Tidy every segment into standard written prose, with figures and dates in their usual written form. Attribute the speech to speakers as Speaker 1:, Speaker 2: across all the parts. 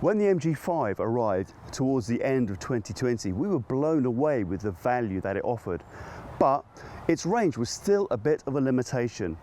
Speaker 1: When the MG5 arrived towards the end of 2020, we were blown away with the value that it offered, but its range was still a bit of a limitation.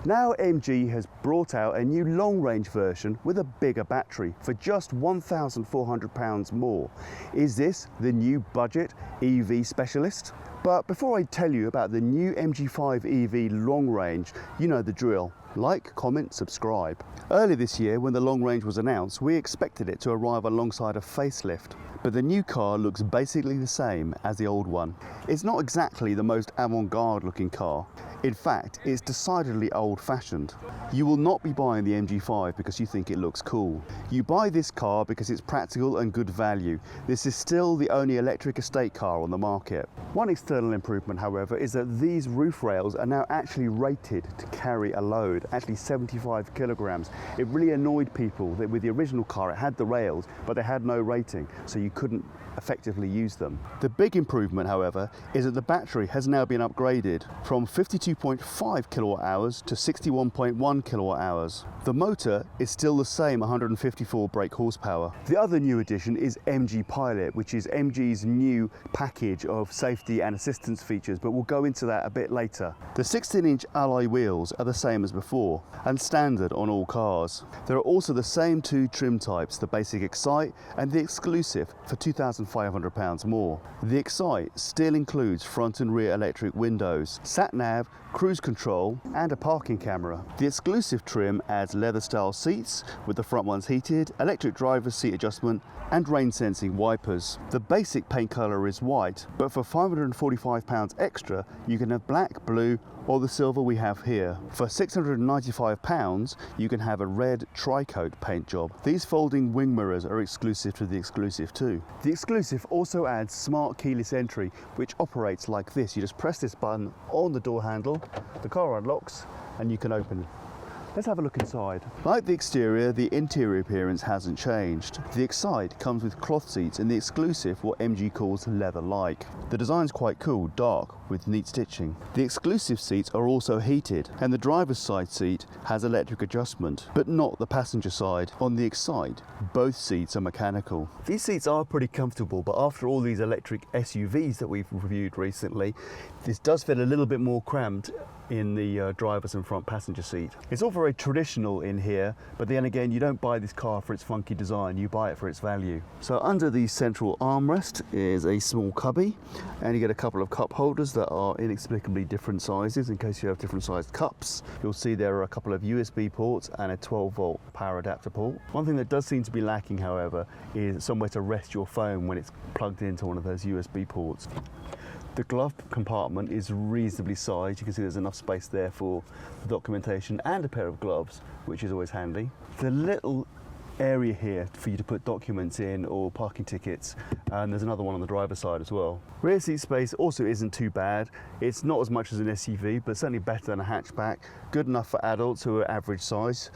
Speaker 1: Now MG has brought out a new long-range version with a bigger battery for just £1,400 more. Is this the new budget EV specialist? But before I tell you about the new MG5 EV Long Range, you know the drill. Like, comment, subscribe. Earlier this year, when the Long Range was announced, we expected it to arrive alongside a facelift. But the new car looks basically the same as the old one. It's not exactly the most avant-garde looking car. In fact, it's decidedly old-fashioned. You will not be buying the MG5 because you think it looks cool. You buy this car because it's practical and good value. This is still the only electric estate car on the market. One external improvement, however, is that these roof rails are now actually rated to carry a load, actually 75 kilograms. It really annoyed people that with the original car it had the rails, but they had no rating, so you couldn't effectively use them. The big improvement, however, is that the battery has now been upgraded from 52.5 kilowatt hours to 61.1 kilowatt hours. The motor is still the same 154 brake horsepower. The other new addition is MG Pilot, which is MG's new package of safety and assistance features, but we'll go into that a bit later. The 16-inch alloy wheels are the same as before and standard on all cars. There are also the same two trim types, the Basic Excite and the Exclusive, for £2,500 more. The Excite still includes front and rear electric windows, sat-nav, cruise control and a parking camera. The Exclusive trim adds leather style seats with the front ones heated, electric driver's seat adjustment and rain sensing wipers. The basic paint colour is white, but for £545 extra you can have black, blue or the silver we have here. For £695 you can have a red tri-coat paint job. These folding wing mirrors are exclusive to the Exclusive too. The Exclusive also adds smart keyless entry, which operates like this. You just press this button on the door handle, the car unlocks and you can open. Let's have a look inside. Like the exterior, the interior appearance hasn't changed. The Excite comes with cloth seats and the Exclusive what MG calls leather-like. The design's quite cool, dark, with neat stitching. The Exclusive seats are also heated and the driver's side seat has electric adjustment, but not the passenger side. On the Excite, both seats are mechanical. These seats are pretty comfortable, but after all these electric SUVs that we've reviewed recently, this does feel a little bit more cramped in the driver's and front passenger seat. It's all very traditional in here, but then again, you don't buy this car for its funky design, you buy it for its value. So under the central armrest is a small cubby, and you get a couple of cup holders that are inexplicably different sizes in case you have different sized cups. You'll see there are a couple of USB ports and a 12-volt power adapter port. One thing that does seem to be lacking, however, is somewhere to rest your phone when it's plugged into one of those USB ports. The glove compartment is reasonably sized. You can see there's enough space there for the documentation and a pair of gloves, which is always handy. The little area here for you to put documents in or parking tickets, and there's another one on the driver's side as well. Rear seat space also isn't too bad. It's not as much as an SUV, but certainly better than a hatchback. Good enough for adults who are average size.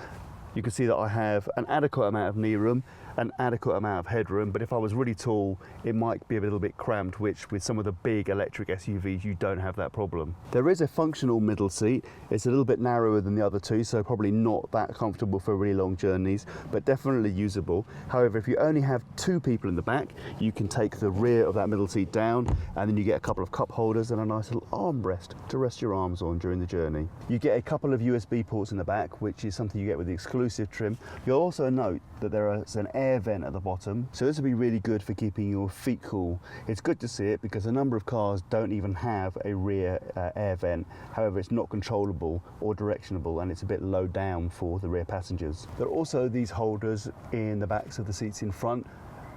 Speaker 1: You can see that I have an adequate amount of knee room, an adequate amount of headroom, but if I was really tall, it might be a little bit cramped, which with some of the big electric SUVs, you don't have that problem. There is a functional middle seat. It's a little bit narrower than the other two, so probably not that comfortable for really long journeys, but definitely usable. However, if you only have two people in the back, you can take the rear of that middle seat down, and then you get a couple of cup holders and a nice little armrest to rest your arms on during the journey. You get a couple of USB ports in the back, which is something you get with the Exclusive trim. You'll also note that there is an air vent at the bottom, so this will be really good for keeping your feet cool. It's good to see it because a number of cars don't even have a rear air vent. However, it's not controllable or directionable, and it's a bit low down for the rear passengers. There are also these holders in the backs of the seats in front,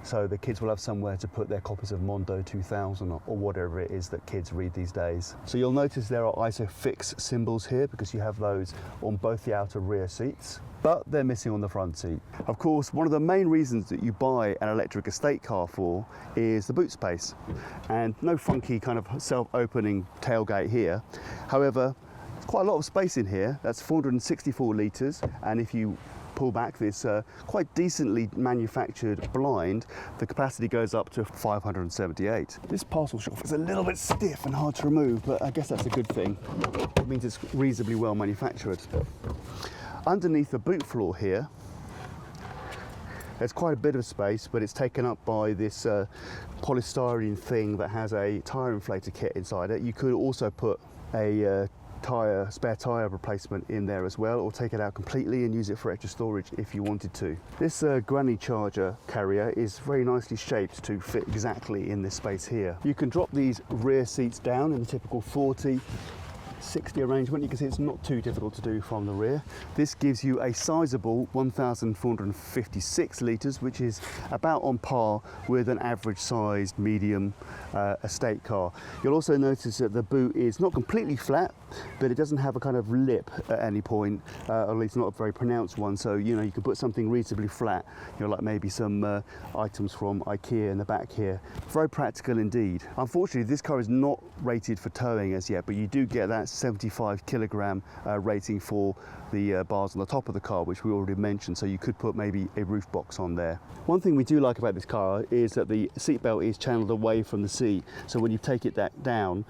Speaker 1: so the kids will have somewhere to put their copies of Mondo 2000 or whatever it is that kids read these days. So you'll notice there are ISOFIX symbols here because you have those on both the outer rear seats, but they're missing on the front seat. Of course, one of the main reasons that you buy an electric estate car for is the boot space, and no funky kind of self-opening tailgate here. However, there's quite a lot of space in here. That's 464 litres, and if you pull back this quite decently manufactured blind, the capacity goes up to 578. This parcel shelf is a little bit stiff and hard to remove, but I guess that's a good thing. It means it's reasonably well manufactured. Underneath the boot floor here, There's quite a bit of space, but it's taken up by this polystyrene thing that has a tyre inflator kit inside it. You could also put a spare tyre replacement in there as well, or take it out completely and use it for extra storage if you wanted to. This granny charger carrier is very nicely shaped to fit exactly in this space here. You can drop these rear seats down in the typical 40-60 arrangement. You can see it's not too difficult to do from the rear. This gives you a sizable 1,456 litres, which is about on par with an average sized medium estate car. You'll also notice that the boot is not completely flat, but it doesn't have a kind of lip at any point, or at least not a very pronounced one. So, you know, you can put something reasonably flat, you know, like maybe some items from IKEA in the back here. Very practical indeed. Unfortunately, this car is not rated for towing as yet, but you do get that 75 kilogram rating for the bars on the top of the car, which we already mentioned, so you could put maybe a roof box on there. One thing we do like about this car is that the seatbelt is channeled away from the seat, so when you take it down,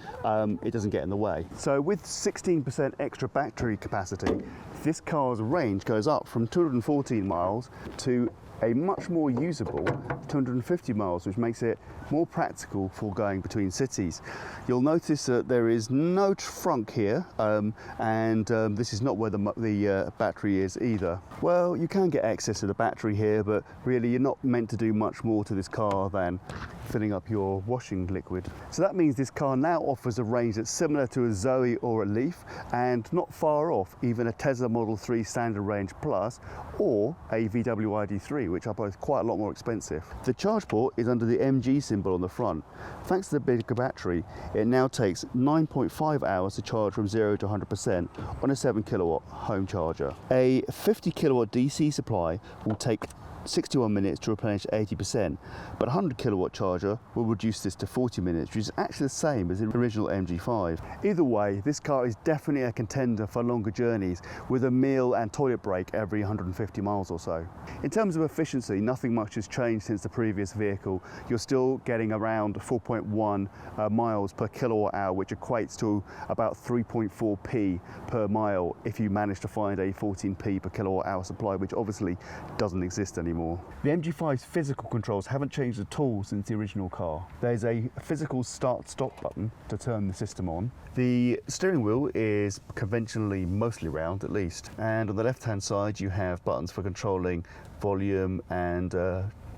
Speaker 1: it doesn't get in the way. So with 16% extra battery capacity, this car's range goes up from 214 miles to a much more usable 250 miles, which makes it more practical for going between cities. You'll notice that there is no trunk here, and this is not where the battery is either. Well, you can get access to the battery here, but really you're not meant to do much more to this car than filling up your washing liquid. So that means this car now offers a range that's similar to a Zoe or a Leaf, and not far off even a Tesla Model 3 Standard Range Plus or a VW ID3, which are both quite a lot more expensive. The charge port is under the MG symbol on the front. Thanks to the bigger battery, it now takes 9.5 hours to charge from 0 to 100% on a 7 kilowatt home charger. A 50 kilowatt DC supply will take 61 minutes to replenish 80%, but a 100 kilowatt charger will reduce this to 40 minutes, which is actually the same as the original MG5. Either way, this car is definitely a contender for longer journeys, with a meal and toilet break every 150 miles or so. In terms of efficiency, nothing much has changed since the previous vehicle. You're still getting around 4.1 miles per kilowatt hour, which equates to about 3.4p per mile if you manage to find a 14p per kilowatt hour supply, which obviously doesn't exist anymore. The MG5's physical controls haven't changed at all since the original car. There's a physical start-stop button to turn the system on. The steering wheel is conventionally mostly round, at least, and on the left-hand side you have buttons for controlling volume and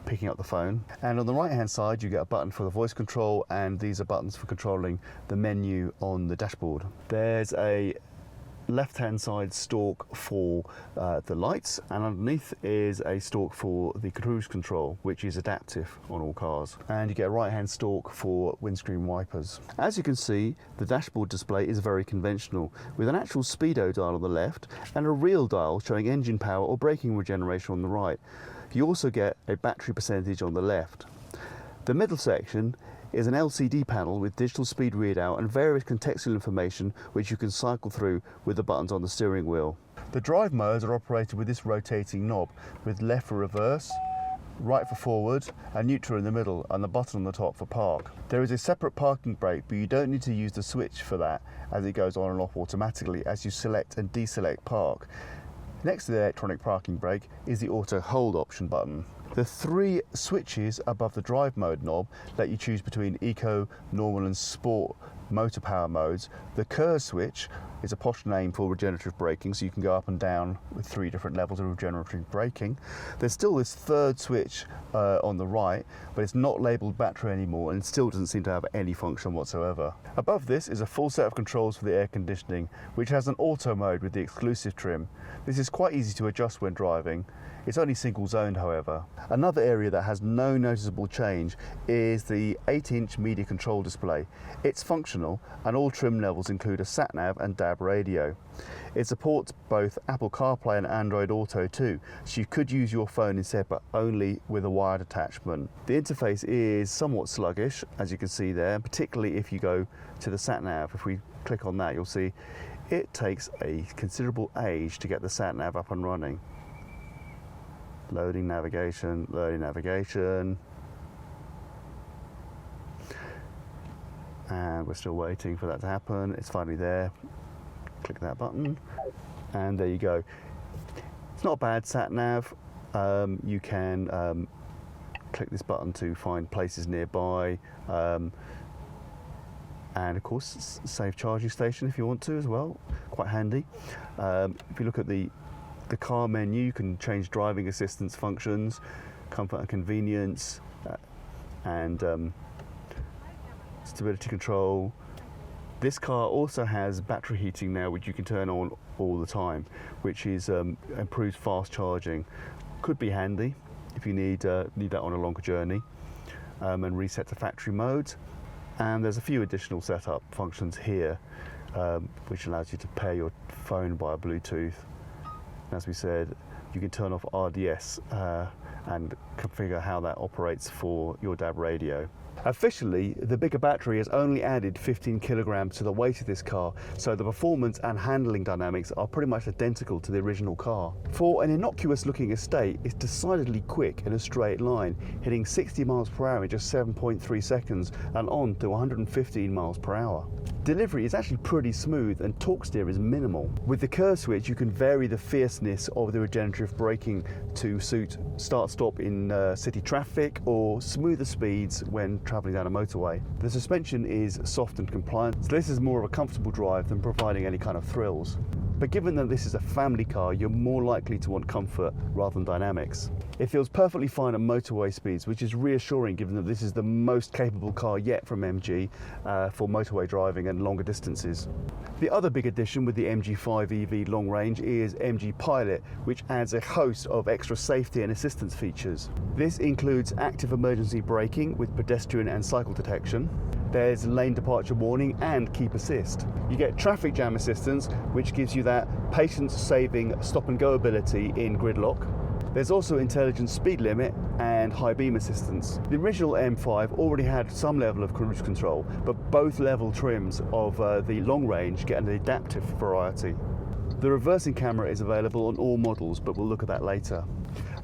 Speaker 1: picking up the phone, and on the right hand side you get a button for the voice control, and these are buttons for controlling the menu on the dashboard. There's a left-hand side stalk for the lights, and underneath is a stalk for the cruise control, which is adaptive on all cars, and you get a right-hand stalk for windscreen wipers. As you can see, the dashboard display is very conventional, with an actual speedo dial on the left and a real dial showing engine power or braking regeneration on the right. You also get a battery percentage on the left. The middle section is an LCD panel with digital speed readout and various contextual information which you can cycle through with the buttons on the steering wheel. The drive modes are operated with this rotating knob, with left for reverse, right for forward, and neutral in the middle, and the button on the top for park. There is a separate parking brake, but you don't need to use the switch for that, as it goes on and off automatically as you select and deselect park. Next to the electronic parking brake is the auto hold option button. The three switches above the drive mode knob let you choose between eco, normal and sport motor power modes. The curve switch is a posh name for regenerative braking, so you can go up and down with 3 different levels of regenerative braking. There's still this third switch on the right, but it's not labelled battery anymore and still doesn't seem to have any function whatsoever. Above this is a full set of controls for the air conditioning, which has an auto mode with the exclusive trim. This is quite easy to adjust when driving. It's only single zoned, however. Another area that has no noticeable change is the 8-inch media control display. It's functional, and all trim levels include a sat-nav and DAB radio. It supports both Apple CarPlay and Android Auto too, so you could use your phone instead, but only with a wired attachment. The interface is somewhat sluggish, as you can see there, particularly if you go to the sat-nav. If we click on that, you'll see it takes a considerable age to get the sat-nav up and running. Loading navigation, and we're still waiting for that to happen. It's finally there. Click that button and there you go. It's not a bad sat nav. You can click this button to find places nearby, and of course save charging station if you want to as well, quite handy. If you look at the car menu, you can change driving assistance functions, comfort and convenience, and stability control. This car also has battery heating now, which you can turn on all the time, which is improved fast charging. Could be handy if you need that on a longer journey, and reset to factory mode. And there's a few additional setup functions here, which allows you to pair your phone via Bluetooth. As we said, you can turn off RDS and configure how that operates for your DAB radio. Officially, the bigger battery has only added 15 kilograms to the weight of this car, so the performance and handling dynamics are pretty much identical to the original car. For an innocuous looking estate, it's decidedly quick in a straight line, hitting 60 miles per hour in just 7.3 seconds and on to 115 miles per hour. Delivery is actually pretty smooth and torque steer is minimal. With the curve switch, you can vary the fierceness of the regenerative braking to suit start-stop in city traffic or smoother speeds when travelling down a motorway. The suspension is soft and compliant, so this is more of a comfortable drive than providing any kind of thrills. But given that this is a family car, you're more likely to want comfort rather than dynamics. It feels perfectly fine at motorway speeds, which is reassuring given that this is the most capable car yet from MG for motorway driving and longer distances. The other big addition with the MG5 EV Long Range is MG Pilot, which adds a host of extra safety and assistance features. This includes active emergency braking with pedestrian and cycle detection. There's lane departure warning and keep assist. You get traffic jam assistance, which gives you that patience-saving stop and go ability in gridlock. There's also intelligent speed limit and high beam assistance. The original M5 already had some level of cruise control, but both level trims of the Long Range get an adaptive variety. The reversing camera is available on all models, but we'll look at that later.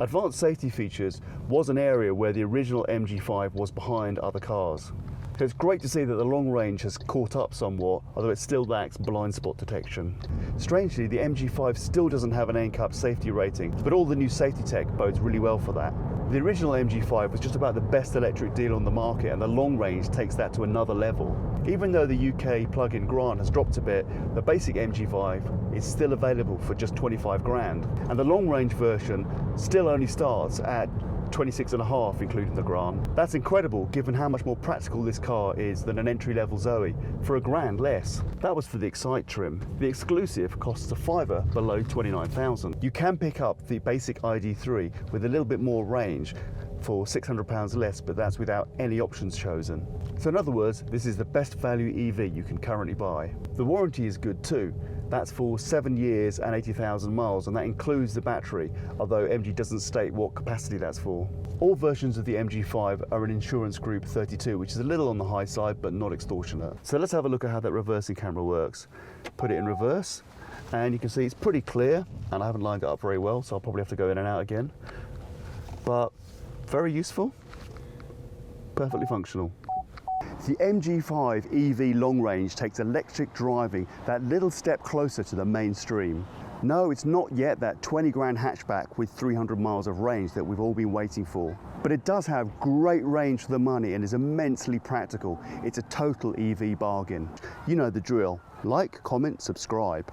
Speaker 1: Advanced safety features was an area where the original MG5 was behind other cars. So it's great to see that the Long Range has caught up somewhat, although it still lacks blind spot detection. Strangely, the MG5 still doesn't have an NCAP safety rating, but all the new safety tech bodes really well for that. The original MG5 was just about the best electric deal on the market, and the Long Range takes that to another level. Even though the UK plug-in grant has dropped a bit, the basic MG5 is still available for just 25 grand, and the Long Range version still only starts at 26.5 including the grant. That's incredible given how much more practical this car is than an entry-level Zoe, for £1 less. That was for the Excite trim. The Exclusive costs a fiver below 29,000. You can pick up the basic ID3 with a little bit more range for £600 less, but that's without any options chosen. So in other words, this is the best value EV you can currently buy. The warranty is good too. That's for 7 years and 80,000 miles, and that includes the battery, although MG doesn't state what capacity that's for. All versions of the MG5 are an insurance group 32, which is a little on the high side, but not extortionate. So let's have a look at how that reversing camera works. Put it in reverse, and you can see it's pretty clear, and I haven't lined it up very well, so I'll probably have to go in and out again. But very useful, perfectly functional. The MG5 EV Long Range takes electric driving that little step closer to the mainstream. No, it's not yet that 20 grand hatchback with 300 miles of range that we've all been waiting for. But it does have great range for the money and is immensely practical. It's a total EV bargain. You know the drill. Like, comment, subscribe.